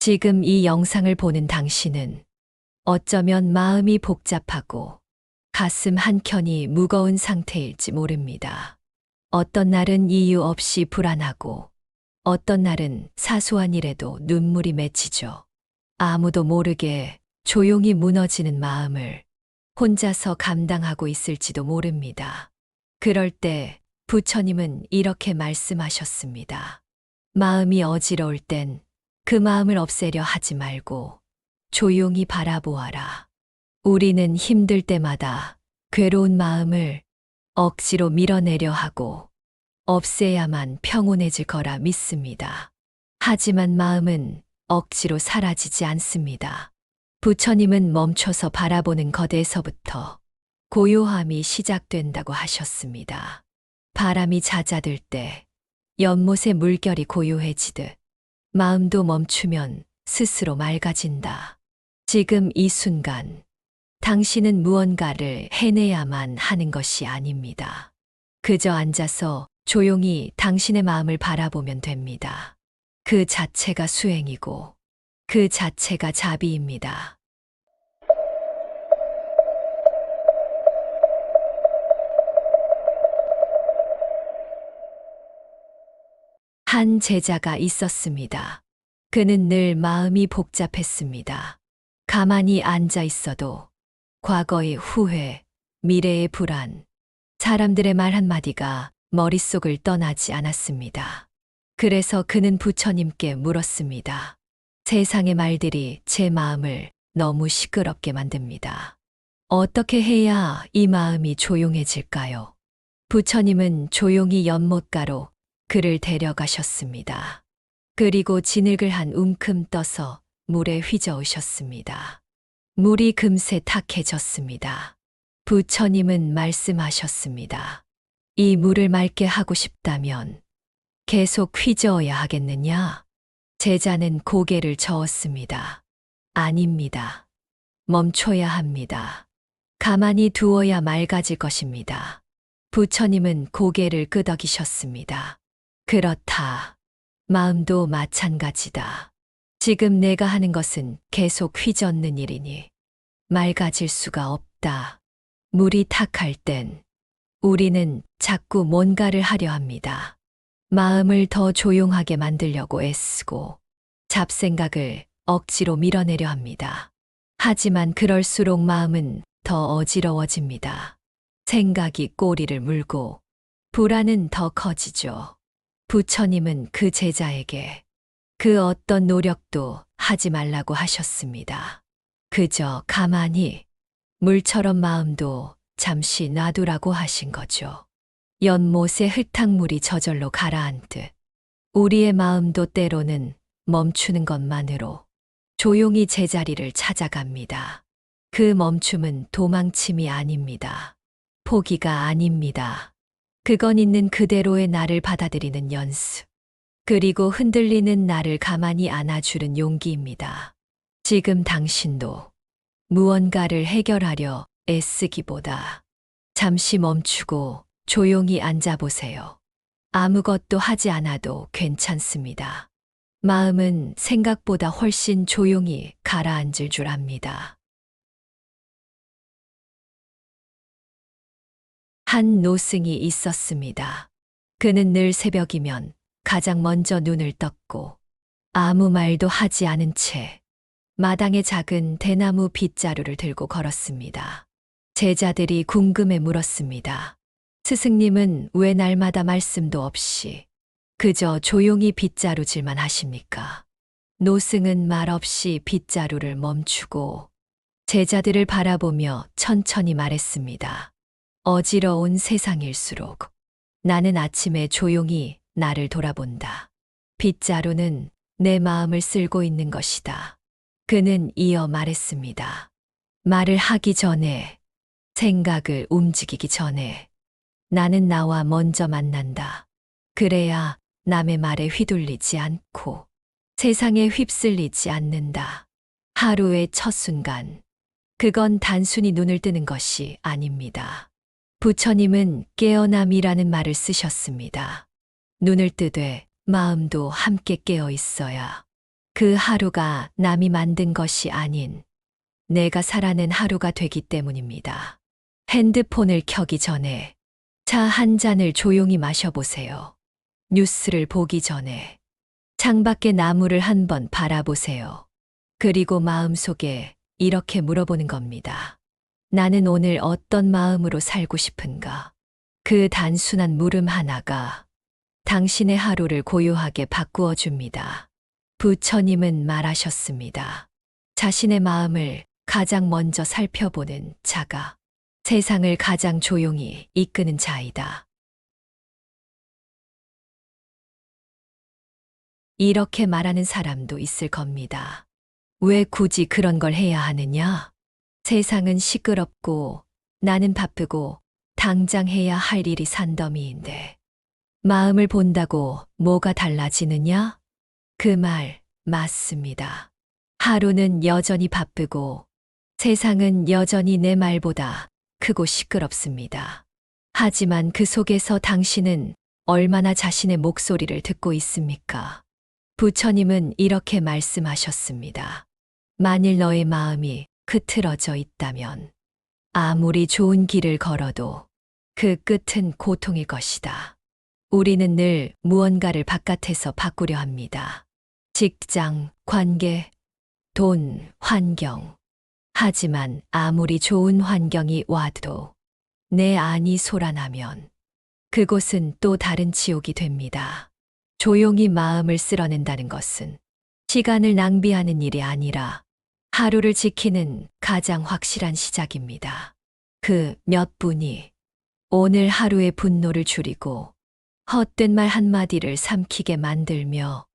지금 이 영상을 보는 당신은 어쩌면 마음이 복잡하고 가슴 한켠이 무거운 상태일지 모릅니다. 어떤 날은 이유 없이 불안하고 어떤 날은 사소한 일에도 눈물이 맺히죠. 아무도 모르게 조용히 무너지는 마음을 혼자서 감당하고 있을지도 모릅니다. 그럴 때 부처님은 이렇게 말씀하셨습니다. 마음이 어지러울 땐 그 마음을 없애려 하지 말고 조용히 바라보아라. 우리는 힘들 때마다 괴로운 마음을 억지로 밀어내려 하고 없애야만 평온해질 거라 믿습니다. 하지만 마음은 억지로 사라지지 않습니다. 부처님은 멈춰서 바라보는 것에서부터 고요함이 시작된다고 하셨습니다. 바람이 잦아들 때 연못의 물결이 고요해지듯 마음도 멈추면 스스로 맑아진다. 지금 이 순간 당신은 무언가를 해내야만 하는 것이 아닙니다. 그저 앉아서 조용히 당신의 마음을 바라보면 됩니다. 그 자체가 수행이고 그 자체가 자비입니다. 한 제자가 있었습니다. 그는 늘 마음이 복잡했습니다. 가만히 앉아 있어도 과거의 후회, 미래의 불안, 사람들의 말 한마디가 머릿속을 떠나지 않았습니다. 그래서 그는 부처님께 물었습니다. 세상의 말들이 제 마음을 너무 시끄럽게 만듭니다. 어떻게 해야 이 마음이 조용해질까요? 부처님은 조용히 연못가로 그를 데려가셨습니다. 그리고 진흙을 한 움큼 떠서 물에 휘저으셨습니다. 물이 금세 탁해졌습니다. 부처님은 말씀하셨습니다. 이 물을 맑게 하고 싶다면 계속 휘저어야 하겠느냐? 제자는 고개를 저었습니다. 아닙니다. 멈춰야 합니다. 가만히 두어야 맑아질 것입니다. 부처님은 고개를 끄덕이셨습니다. 그렇다. 마음도 마찬가지다. 지금 내가 하는 것은 계속 휘젓는 일이니 맑아질 수가 없다. 물이 탁할 땐 우리는 자꾸 뭔가를 하려 합니다. 마음을 더 조용하게 만들려고 애쓰고 잡생각을 억지로 밀어내려 합니다. 하지만 그럴수록 마음은 더 어지러워집니다. 생각이 꼬리를 물고 불안은 더 커지죠. 부처님은 그 제자에게 그 어떤 노력도 하지 말라고 하셨습니다. 그저 가만히 물처럼 마음도 잠시 놔두라고 하신 거죠. 연못의 흙탕물이 저절로 가라앉듯 우리의 마음도 때로는 멈추는 것만으로 조용히 제자리를 찾아갑니다. 그 멈춤은 도망침이 아닙니다. 포기가 아닙니다. 그건 있는 그대로의 나를 받아들이는 연습. 그리고 흔들리는 나를 가만히 안아주는 용기입니다. 지금 당신도 무언가를 해결하려 애쓰기보다 잠시 멈추고 조용히 앉아보세요. 아무것도 하지 않아도 괜찮습니다. 마음은 생각보다 훨씬 조용히 가라앉을 줄 압니다. 한 노승이 있었습니다. 그는 늘 새벽이면 가장 먼저 눈을 떴고 아무 말도 하지 않은 채 마당에 작은 대나무 빗자루를 들고 걸었습니다. 제자들이 궁금해 물었습니다. 스승님은 왜 날마다 말씀도 없이 그저 조용히 빗자루질만 하십니까? 노승은 말없이 빗자루를 멈추고 제자들을 바라보며 천천히 말했습니다. 어지러운 세상일수록 나는 아침에 조용히 나를 돌아본다. 빗자루는 내 마음을 쓸고 있는 것이다. 그는 이어 말했습니다. 말을 하기 전에, 생각을 움직이기 전에 나는 나와 먼저 만난다. 그래야 남의 말에 휘둘리지 않고 세상에 휩쓸리지 않는다. 하루의 첫 순간, 그건 단순히 눈을 뜨는 것이 아닙니다. 부처님은 깨어남이라는 말을 쓰셨습니다. 눈을 뜨되 마음도 함께 깨어 있어야 그 하루가 남이 만든 것이 아닌 내가 살아낸 하루가 되기 때문입니다. 핸드폰을 켜기 전에 차 한 잔을 조용히 마셔보세요. 뉴스를 보기 전에 창밖의 나무를 한번 바라보세요. 그리고 마음속에 이렇게 물어보는 겁니다. 나는 오늘 어떤 마음으로 살고 싶은가? 그 단순한 물음 하나가 당신의 하루를 고요하게 바꾸어 줍니다. 부처님은 말하셨습니다. 자신의 마음을 가장 먼저 살펴보는 자가 세상을 가장 조용히 이끄는 자이다. 이렇게 말하는 사람도 있을 겁니다. 왜 굳이 그런 걸 해야 하느냐? 세상은 시끄럽고 나는 바쁘고 당장 해야 할 일이 산더미인데 마음을 본다고 뭐가 달라지느냐? 그 말 맞습니다. 하루는 여전히 바쁘고 세상은 여전히 내 말보다 크고 시끄럽습니다. 하지만 그 속에서 당신은 얼마나 자신의 목소리를 듣고 있습니까? 부처님은 이렇게 말씀하셨습니다. 만일 너의 마음이 흐트러져 있다면 아무리 좋은 길을 걸어도 그 끝은 고통일 것이다. 우리는 늘 무언가를 바깥에서 바꾸려 합니다. 직장, 관계, 돈, 환경. 하지만 아무리 좋은 환경이 와도 내 안이 소란하면 그곳은 또 다른 지옥이 됩니다. 조용히 마음을 쓸어낸다는 것은 시간을 낭비하는 일이 아니라 하루를 지키는 가장 확실한 시작입니다. 그 몇 분이 오늘 하루의 분노를 줄이고 헛된 말 한마디를 삼키게 만들며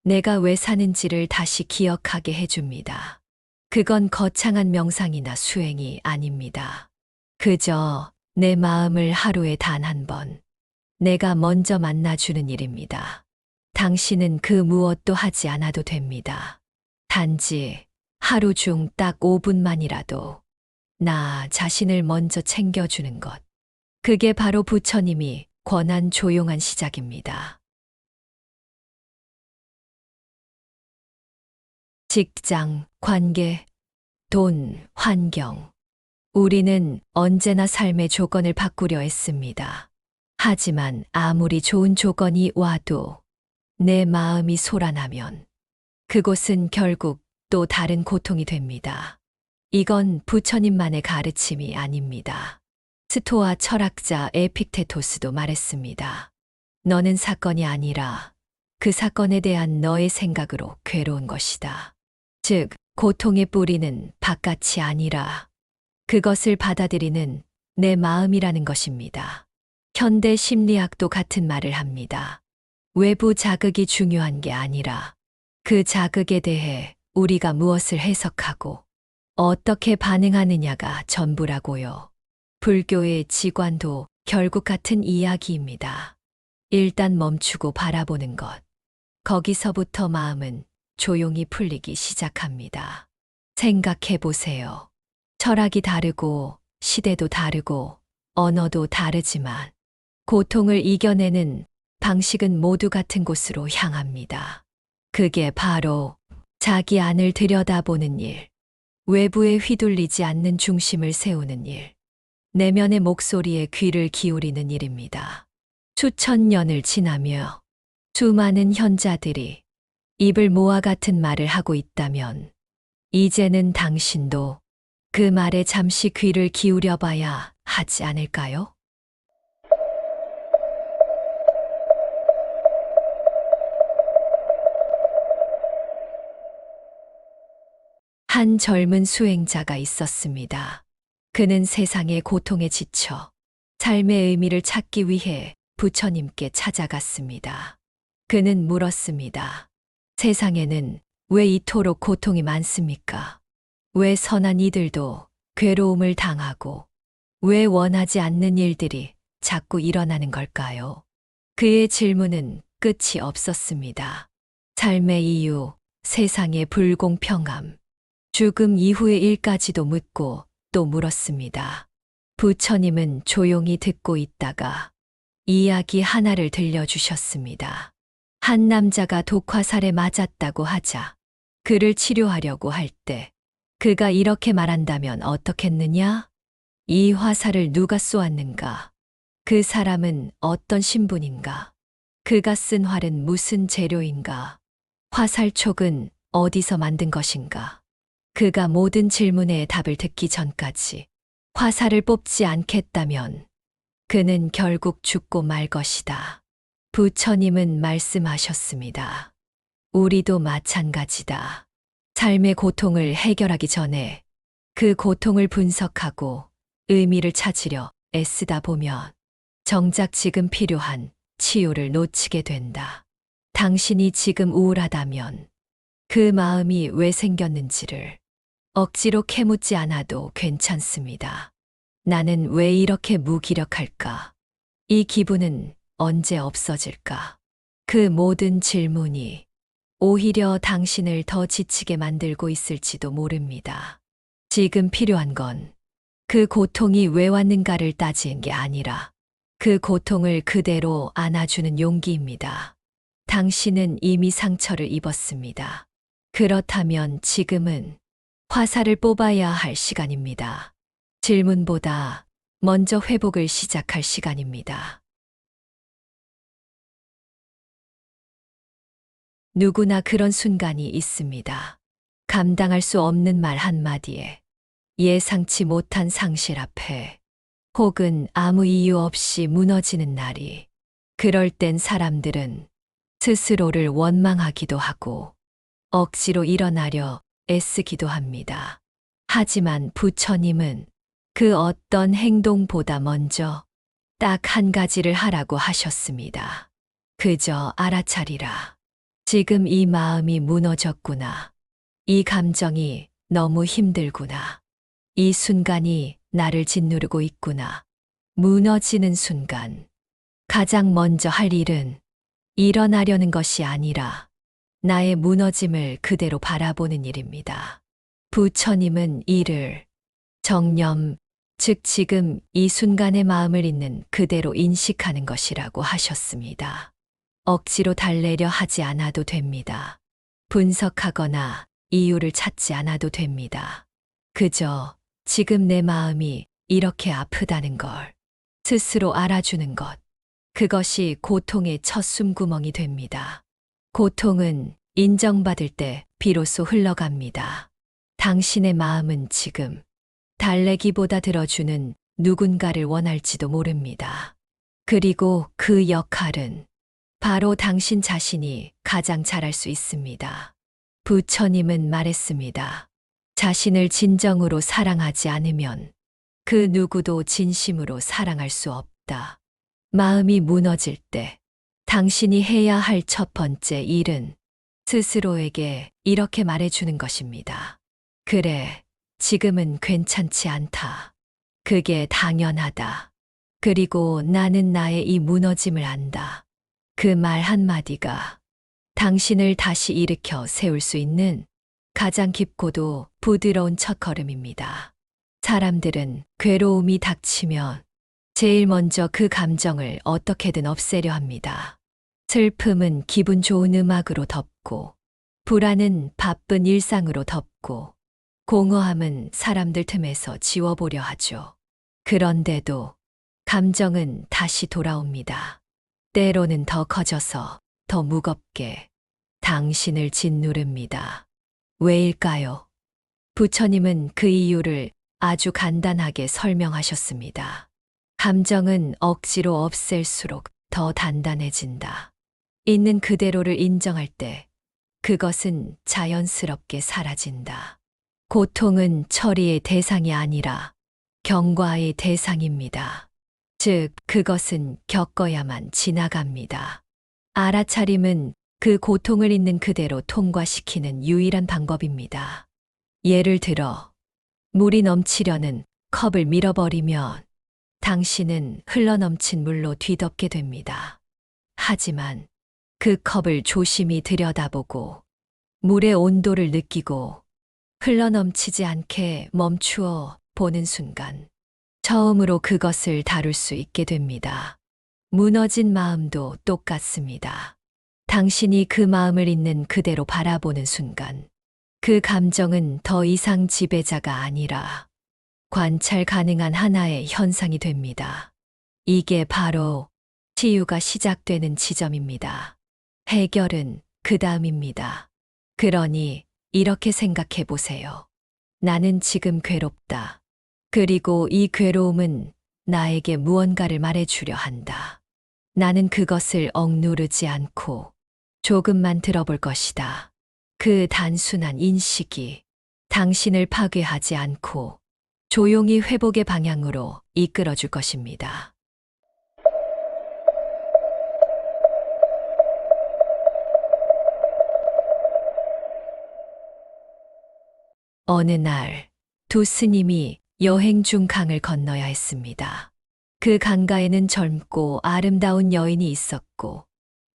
내가 왜 사는지를 다시 기억하게 해줍니다. 그건 거창한 명상이나 수행이 아닙니다. 그저 내 마음을 하루에 단 한 번 내가 먼저 만나주는 일입니다. 당신은 그 무엇도 하지 않아도 됩니다. 단지 하루 중 딱 5분만이라도 나 자신을 먼저 챙겨주는 것. 그게 바로 부처님이 권한 조용한 시작입니다. 직장, 관계, 돈, 환경. 우리는 언제나 삶의 조건을 바꾸려 했습니다. 하지만 아무리 좋은 조건이 와도 내 마음이 소란하면 그곳은 결국 또 다른 고통이 됩니다. 이건 부처님만의 가르침이 아닙니다. 스토아 철학자 에픽테토스도 말했습니다. 너는 사건이 아니라 그 사건에 대한 너의 생각으로 괴로운 것이다. 즉, 고통의 뿌리는 바깥이 아니라 그것을 받아들이는 내 마음이라는 것입니다. 현대 심리학도 같은 말을 합니다. 외부 자극이 중요한 게 아니라 그 자극에 대해 우리가 무엇을 해석하고 어떻게 반응하느냐가 전부라고요. 불교의 지관도 결국 같은 이야기입니다. 일단 멈추고 바라보는 것. 거기서부터 마음은 조용히 풀리기 시작합니다. 생각해 보세요. 철학이 다르고 시대도 다르고 언어도 다르지만 고통을 이겨내는 방식은 모두 같은 곳으로 향합니다. 그게 바로 자기 안을 들여다보는 일, 외부에 휘둘리지 않는 중심을 세우는 일, 내면의 목소리에 귀를 기울이는 일입니다. 수천 년을 지나며 수많은 현자들이 입을 모아 같은 말을 하고 있다면 이제는 당신도 그 말에 잠시 귀를 기울여 봐야 하지 않을까요? 한 젊은 수행자가 있었습니다. 그는 세상의 고통에 지쳐 삶의 의미를 찾기 위해 부처님께 찾아갔습니다. 그는 물었습니다. 세상에는 왜 이토록 고통이 많습니까? 왜 선한 이들도 괴로움을 당하고 왜 원하지 않는 일들이 자꾸 일어나는 걸까요? 그의 질문은 끝이 없었습니다. 삶의 이유, 세상의 불공평함, 죽음 이후의 일까지도 묻고 또 물었습니다. 부처님은 조용히 듣고 있다가 이야기 하나를 들려주셨습니다. 한 남자가 독화살에 맞았다고 하자 그를 치료하려고 할 때 그가 이렇게 말한다면 어떻겠느냐? 이 화살을 누가 쏘았는가? 그 사람은 어떤 신분인가? 그가 쓴 활은 무슨 재료인가? 화살촉은 어디서 만든 것인가? 그가 모든 질문에 답을 듣기 전까지 화살을 뽑지 않겠다면 그는 결국 죽고 말 것이다. 부처님은 말씀하셨습니다. 우리도 마찬가지다. 삶의 고통을 해결하기 전에 그 고통을 분석하고 의미를 찾으려 애쓰다 보면 정작 지금 필요한 치유를 놓치게 된다. 당신이 지금 우울하다면 그 마음이 왜 생겼는지를 억지로 캐묻지 않아도 괜찮습니다. 나는 왜 이렇게 무기력할까? 이 기분은 언제 없어질까? 그 모든 질문이 오히려 당신을 더 지치게 만들고 있을지도 모릅니다. 지금 필요한 건 그 고통이 왜 왔는가를 따지는 게 아니라 그 고통을 그대로 안아주는 용기입니다. 당신은 이미 상처를 입었습니다. 그렇다면 지금은 화살을 뽑아야 할 시간입니다. 질문보다 먼저 회복을 시작할 시간입니다. 누구나 그런 순간이 있습니다. 감당할 수 없는 말 한마디에, 예상치 못한 상실 앞에, 혹은 아무 이유 없이 무너지는 날이, 그럴 땐 사람들은 스스로를 원망하기도 하고 억지로 일어나려 애쓰기도 합니다. 하지만 부처님은 그 어떤 행동보다 먼저 딱 한 가지를 하라고 하셨습니다. 그저 알아차리라. 지금 이 마음이 무너졌구나. 이 감정이 너무 힘들구나. 이 순간이 나를 짓누르고 있구나. 무너지는 순간, 가장 먼저 할 일은 일어나려는 것이 아니라 나의 무너짐을 그대로 바라보는 일입니다. 부처님은 이를 정념, 즉 지금 이 순간의 마음을 있는 그대로 인식하는 것이라고 하셨습니다. 억지로 달래려 하지 않아도 됩니다. 분석하거나 이유를 찾지 않아도 됩니다. 그저 지금 내 마음이 이렇게 아프다는 걸 스스로 알아주는 것, 그것이 고통의 첫 숨구멍이 됩니다. 고통은 인정받을 때 비로소 흘러갑니다. 당신의 마음은 지금 달래기보다 들어주는 누군가를 원할지도 모릅니다. 그리고 그 역할은 바로 당신 자신이 가장 잘할 수 있습니다. 부처님은 말했습니다. 자신을 진정으로 사랑하지 않으면 그 누구도 진심으로 사랑할 수 없다. 마음이 무너질 때 당신이 해야 할 첫 번째 일은 스스로에게 이렇게 말해주는 것입니다. 그래, 지금은 괜찮지 않다. 그게 당연하다. 그리고 나는 나의 이 무너짐을 안다. 그 말 한마디가 당신을 다시 일으켜 세울 수 있는 가장 깊고도 부드러운 첫걸음입니다. 사람들은 괴로움이 닥치면 제일 먼저 그 감정을 어떻게든 없애려 합니다. 슬픔은 기분 좋은 음악으로 덮고, 불안은 바쁜 일상으로 덮고, 공허함은 사람들 틈에서 지워보려 하죠. 그런데도 감정은 다시 돌아옵니다. 때로는 더 커져서 더 무겁게 당신을 짓누릅니다. 왜일까요? 부처님은 그 이유를 아주 간단하게 설명하셨습니다. 감정은 억지로 없앨수록 더 단단해진다. 있는 그대로를 인정할 때 그것은 자연스럽게 사라진다. 고통은 처리의 대상이 아니라 경과의 대상입니다. 즉, 그것은 겪어야만 지나갑니다. 알아차림은 그 고통을 있는 그대로 통과시키는 유일한 방법입니다. 예를 들어, 물이 넘치려는 컵을 밀어버리면 당신은 흘러넘친 물로 뒤덮게 됩니다. 하지만 그 컵을 조심히 들여다보고 물의 온도를 느끼고 흘러넘치지 않게 멈추어 보는 순간 처음으로 그것을 다룰 수 있게 됩니다. 무너진 마음도 똑같습니다. 당신이 그 마음을 있는 그대로 바라보는 순간 그 감정은 더 이상 지배자가 아니라 관찰 가능한 하나의 현상이 됩니다. 이게 바로 치유가 시작되는 지점입니다. 해결은 그 다음입니다. 그러니 이렇게 생각해 보세요. 나는 지금 괴롭다. 그리고 이 괴로움은 나에게 무언가를 말해주려 한다. 나는 그것을 억누르지 않고 조금만 들어볼 것이다. 그 단순한 인식이 당신을 파괴하지 않고 조용히 회복의 방향으로 이끌어줄 것입니다. 어느 날 두 스님이 여행 중 강을 건너야 했습니다. 그 강가에는 젊고 아름다운 여인이 있었고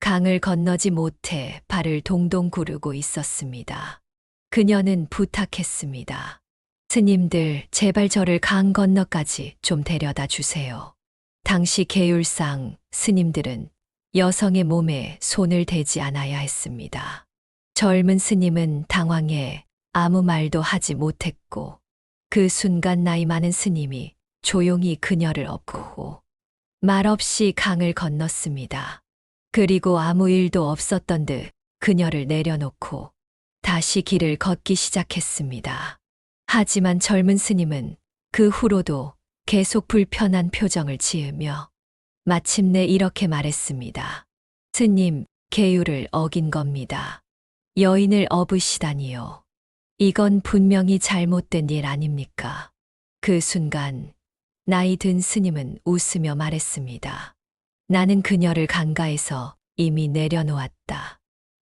강을 건너지 못해 발을 동동 구르고 있었습니다. 그녀는 부탁했습니다. 스님들, 제발 저를 강 건너까지 좀 데려다 주세요. 당시 계율상 스님들은 여성의 몸에 손을 대지 않아야 했습니다. 젊은 스님은 당황해 아무 말도 하지 못했고 그 순간 나이 많은 스님이 조용히 그녀를 업고 말없이 강을 건넜습니다. 그리고 아무 일도 없었던 듯 그녀를 내려놓고 다시 길을 걷기 시작했습니다. 하지만 젊은 스님은 그 후로도 계속 불편한 표정을 지으며 마침내 이렇게 말했습니다. 스님, 계율을 어긴 겁니다. 여인을 업으시다니요. 이건 분명히 잘못된 일 아닙니까? 그 순간 나이 든 스님은 웃으며 말했습니다. 나는 그녀를 강가에서 이미 내려놓았다.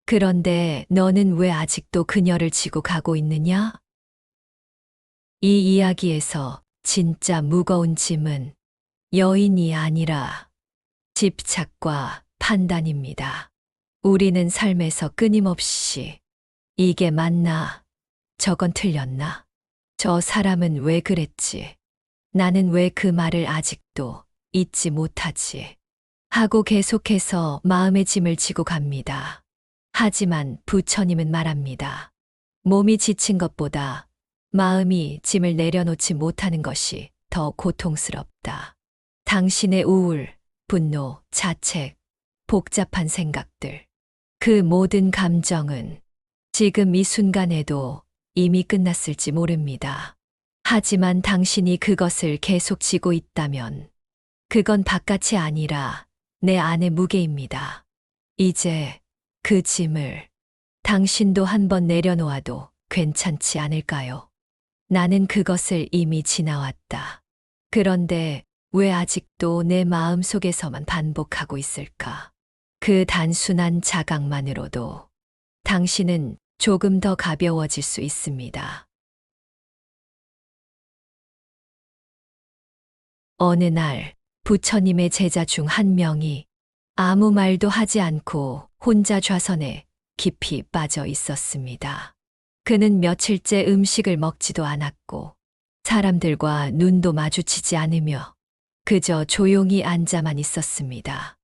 그런데 너는 왜 아직도 그녀를 지고 가고 있느냐? 이 이야기에서 진짜 무거운 짐은 여인이 아니라 집착과 판단입니다. 우리는 삶에서 끊임없이 이게 맞나? 저건 틀렸나? 저 사람은 왜 그랬지? 나는 왜 그 말을 아직도 잊지 못하지? 하고 계속해서 마음의 짐을 지고 갑니다. 하지만 부처님은 말합니다. 몸이 지친 것보다 마음이 짐을 내려놓지 못하는 것이 더 고통스럽다. 당신의 우울, 분노, 자책, 복잡한 생각들, 그 모든 감정은 지금 이 순간에도 이미 끝났을지 모릅니다. 하지만 당신이 그것을 계속 지고 있다면 그건 바깥이 아니라 내 안의 무게입니다. 이제 그 짐을 당신도 한번 내려놓아도 괜찮지 않을까요? 나는 그것을 이미 지나왔다. 그런데 왜 아직도 내 마음 속에서만 반복하고 있을까? 그 단순한 자각만으로도 당신은 조금 더 가벼워질 수 있습니다. 어느 날 부처님의 제자 중 한 명이 아무 말도 하지 않고 혼자 좌선에 깊이 빠져 있었습니다. 그는 며칠째 음식을 먹지도 않았고 사람들과 눈도 마주치지 않으며 그저 조용히 앉아만 있었습니다.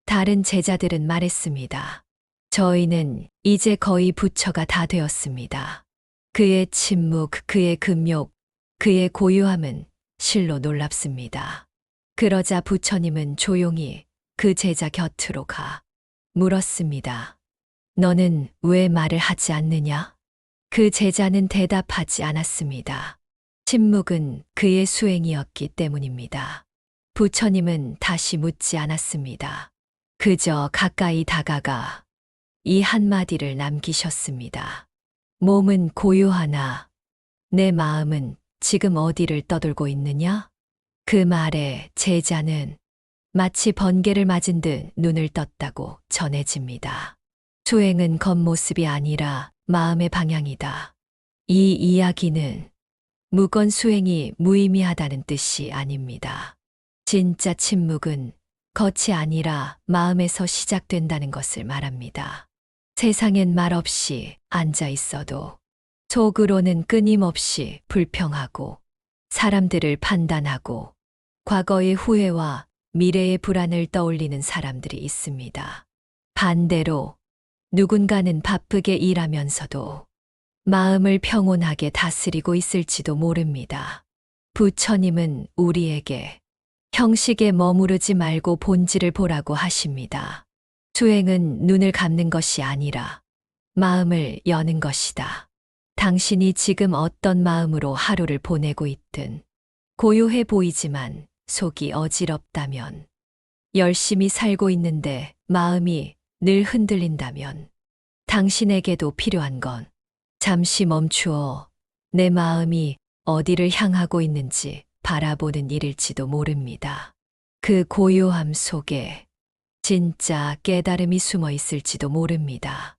다른 제자들은 말했습니다. 저희는 이제 거의 부처가 다 되었습니다. 그의 침묵, 그의 금욕, 그의 고요함은 실로 놀랍습니다. 그러자 부처님은 조용히 그 제자 곁으로 가 물었습니다. 너는 왜 말을 하지 않느냐? 그 제자는 대답하지 않았습니다. 침묵은 그의 수행이었기 때문입니다. 부처님은 다시 묻지 않았습니다. 그저 가까이 다가가 이 한마디를 남기셨습니다. 몸은 고요하나 내 마음은 지금 어디를 떠돌고 있느냐? 그 말에 제자는 마치 번개를 맞은 듯 눈을 떴다고 전해집니다. 수행은 겉모습이 아니라 마음의 방향이다. 이 이야기는 무건 수행이 무의미하다는 뜻이 아닙니다. 진짜 침묵은 겉이 아니라 마음에서 시작된다는 것을 말합니다. 세상엔 말없이 앉아 있어도 속으로는 끊임없이 불평하고 사람들을 판단하고 과거의 후회와 미래의 불안을 떠올리는 사람들이 있습니다. 반대로 누군가는 바쁘게 일하면서도 마음을 평온하게 다스리고 있을지도 모릅니다. 부처님은 우리에게 형식에 머무르지 말고 본질을 보라고 하십니다. 수행은 눈을 감는 것이 아니라 마음을 여는 것이다. 당신이 지금 어떤 마음으로 하루를 보내고 있든 고요해 보이지만 속이 어지럽다면, 열심히 살고 있는데 마음이 늘 흔들린다면 당신에게도 필요한 건 잠시 멈추어 내 마음이 어디를 향하고 있는지 바라보는 일일지도 모릅니다. 그 고요함 속에 진짜 깨달음이 숨어 있을지도 모릅니다.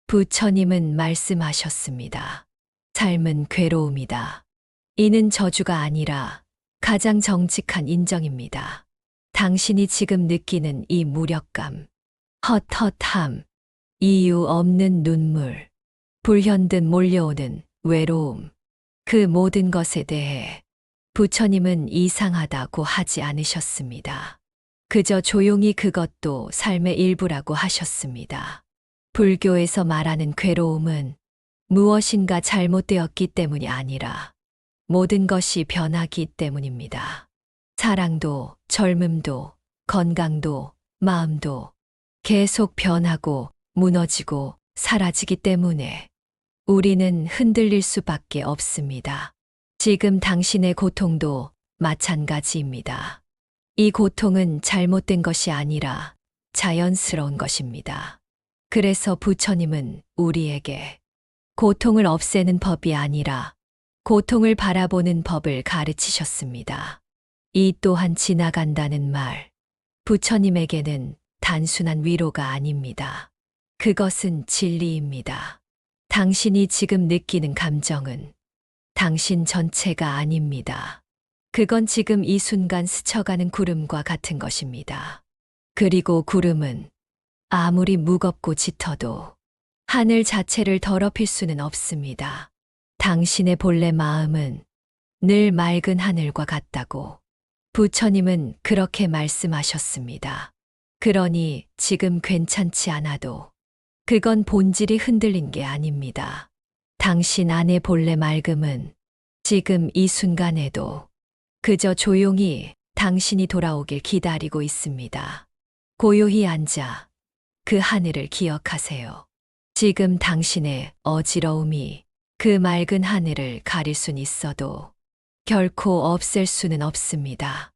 부처님은 말씀하셨습니다. 삶은 괴로움이다. 이는 저주가 아니라 가장 정직한 인정입니다. 당신이 지금 느끼는 이 무력감, 헛헛함, 이유 없는 눈물, 불현듯 몰려오는 외로움, 그 모든 것에 대해 부처님은 이상하다고 하지 않으셨습니다. 그저 조용히 그것도 삶의 일부라고 하셨습니다. 불교에서 말하는 괴로움은 무엇인가 잘못되었기 때문이 아니라 모든 것이 변하기 때문입니다. 사랑도, 젊음도, 건강도, 마음도 계속 변하고 무너지고 사라지기 때문에 우리는 흔들릴 수밖에 없습니다. 지금 당신의 고통도 마찬가지입니다. 이 고통은 잘못된 것이 아니라 자연스러운 것입니다. 그래서 부처님은 우리에게 고통을 없애는 법이 아니라 고통을 바라보는 법을 가르치셨습니다. 이 또한 지나간다는 말, 부처님에게는 단순한 위로가 아닙니다. 그것은 진리입니다. 당신이 지금 느끼는 감정은 당신 전체가 아닙니다. 그건 지금 이 순간 스쳐가는 구름과 같은 것입니다. 그리고 구름은 아무리 무겁고 짙어도 하늘 자체를 더럽힐 수는 없습니다. 당신의 본래 마음은 늘 맑은 하늘과 같다고 부처님은 그렇게 말씀하셨습니다. 그러니 지금 괜찮지 않아도 그건 본질이 흔들린 게 아닙니다. 당신 안의 본래 맑음은 지금 이 순간에도 그저 조용히 당신이 돌아오길 기다리고 있습니다. 고요히 앉아 그 하늘을 기억하세요. 지금 당신의 어지러움이 그 맑은 하늘을 가릴 순 있어도 결코 없앨 수는 없습니다.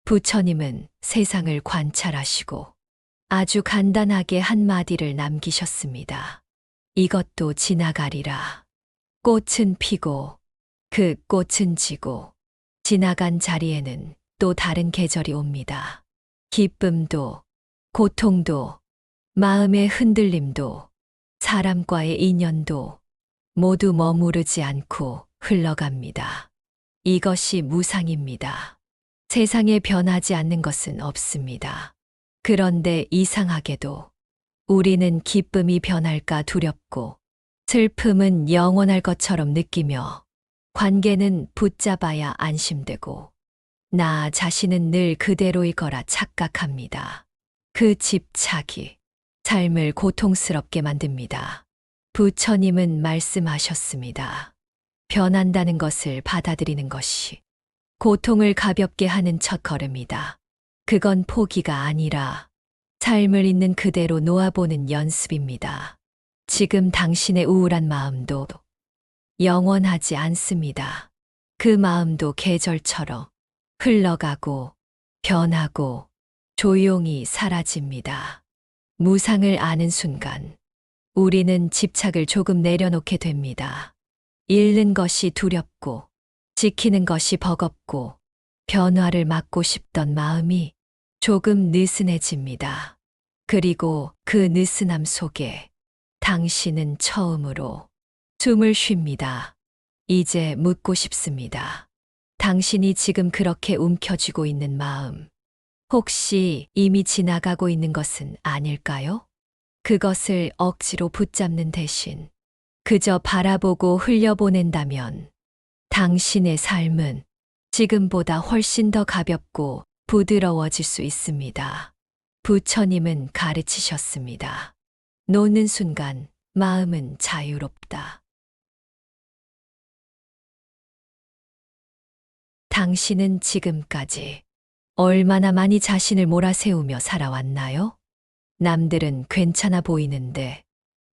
부처님은 세상을 관찰하시고 아주 간단하게 한마디를 남기셨습니다. 이것도 지나가리라. 꽃은 피고 그 꽃은 지고 지나간 자리에는 또 다른 계절이 옵니다. 기쁨도 고통도 마음의 흔들림도 사람과의 인연도 모두 머무르지 않고 흘러갑니다. 이것이 무상입니다. 세상에 변하지 않는 것은 없습니다. 그런데 이상하게도 우리는 기쁨이 변할까 두렵고 슬픔은 영원할 것처럼 느끼며 관계는 붙잡아야 안심되고 나 자신은 늘 그대로일 거라 착각합니다. 그 집착이 삶을 고통스럽게 만듭니다. 부처님은 말씀하셨습니다. 변한다는 것을 받아들이는 것이 고통을 가볍게 하는 첫걸음이다. 그건 포기가 아니라 삶을 있는 그대로 놓아보는 연습입니다. 지금 당신의 우울한 마음도 영원하지 않습니다. 그 마음도 계절처럼 흘러가고 변하고 조용히 사라집니다. 무상을 아는 순간 우리는 집착을 조금 내려놓게 됩니다. 잃는 것이 두렵고 지키는 것이 버겁고 변화를 막고 싶던 마음이 조금 느슨해집니다. 그리고 그 느슨함 속에 당신은 처음으로 숨을 쉽니다. 이제 묻고 싶습니다. 당신이 지금 그렇게 움켜쥐고 있는 마음, 혹시 이미 지나가고 있는 것은 아닐까요? 그것을 억지로 붙잡는 대신 그저 바라보고 흘려보낸다면 당신의 삶은 지금보다 훨씬 더 가볍고 부드러워질 수 있습니다. 부처님은 가르치셨습니다. 노는 순간 마음은 자유롭다. 당신은 지금까지 얼마나 많이 자신을 몰아세우며 살아왔나요? 남들은 괜찮아 보이는데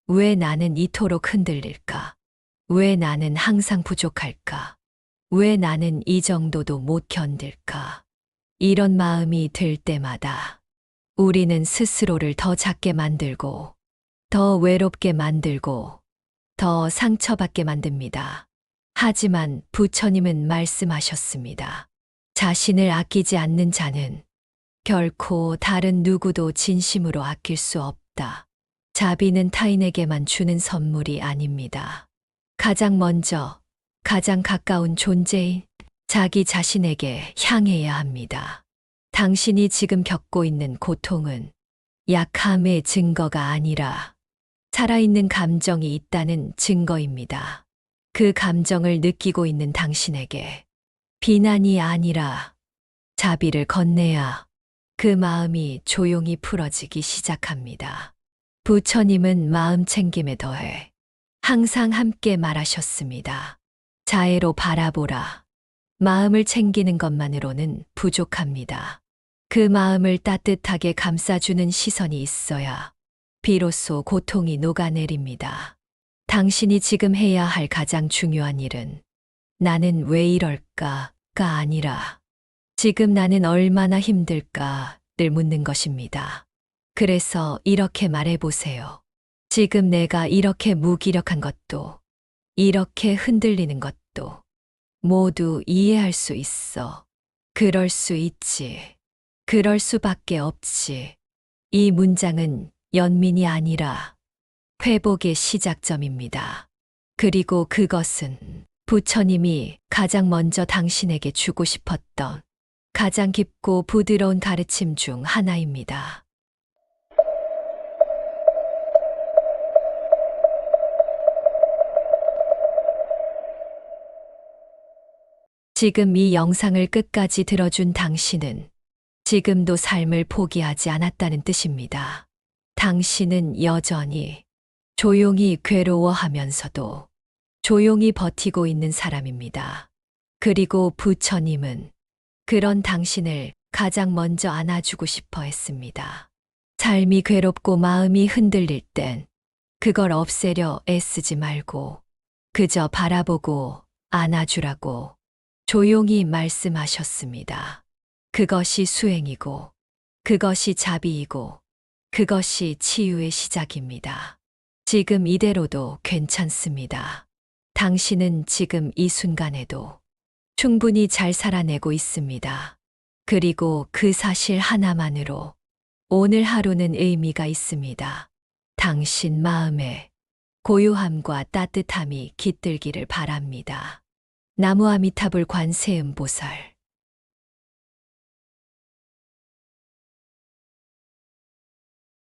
왜 나는 이토록 흔들릴까? 왜 나는 항상 부족할까? 왜 나는 이 정도도 못 견딜까? 이런 마음이 들 때마다 우리는 스스로를 더 작게 만들고, 더 외롭게 만들고, 더 상처받게 만듭니다. 하지만 부처님은 말씀하셨습니다. 자신을 아끼지 않는 자는 결코 다른 누구도 진심으로 아낄 수 없다. 자비는 타인에게만 주는 선물이 아닙니다. 가장 먼저, 가장 가까운 존재인 자기 자신에게 향해야 합니다. 당신이 지금 겪고 있는 고통은 약함의 증거가 아니라 살아있는 감정이 있다는 증거입니다. 그 감정을 느끼고 있는 당신에게 비난이 아니라 자비를 건네야 그 마음이 조용히 풀어지기 시작합니다. 부처님은 마음 챙김에 더해 항상 함께 말하셨습니다. 자애로 바라보라. 마음을 챙기는 것만으로는 부족합니다. 그 마음을 따뜻하게 감싸주는 시선이 있어야 비로소 고통이 녹아내립니다. 당신이 지금 해야 할 가장 중요한 일은 나는 왜 이럴까가 아니라 지금 나는 얼마나 힘들까를 묻는 것입니다. 그래서 이렇게 말해보세요. 지금 내가 이렇게 무기력한 것도, 이렇게 흔들리는 것도 모두 이해할 수 있어. 그럴 수 있지. 그럴 수밖에 없지. 이 문장은 연민이 아니라 회복의 시작점입니다. 그리고 그것은 부처님이 가장 먼저 당신에게 주고 싶었던 가장 깊고 부드러운 가르침 중 하나입니다. 지금 이 영상을 끝까지 들어준 당신은 지금도 삶을 포기하지 않았다는 뜻입니다. 당신은 여전히 조용히 괴로워하면서도 조용히 버티고 있는 사람입니다. 그리고 부처님은 그런 당신을 가장 먼저 안아주고 싶어 했습니다. 삶이 괴롭고 마음이 흔들릴 땐 그걸 없애려 애쓰지 말고 그저 바라보고 안아주라고 조용히 말씀하셨습니다. 그것이 수행이고, 그것이 자비이고, 그것이 치유의 시작입니다. 지금 이대로도 괜찮습니다. 당신은 지금 이 순간에도 충분히 잘 살아내고 있습니다. 그리고 그 사실 하나만으로 오늘 하루는 의미가 있습니다. 당신 마음에 고요함과 따뜻함이 깃들기를 바랍니다. 나무아미타불 관세음보살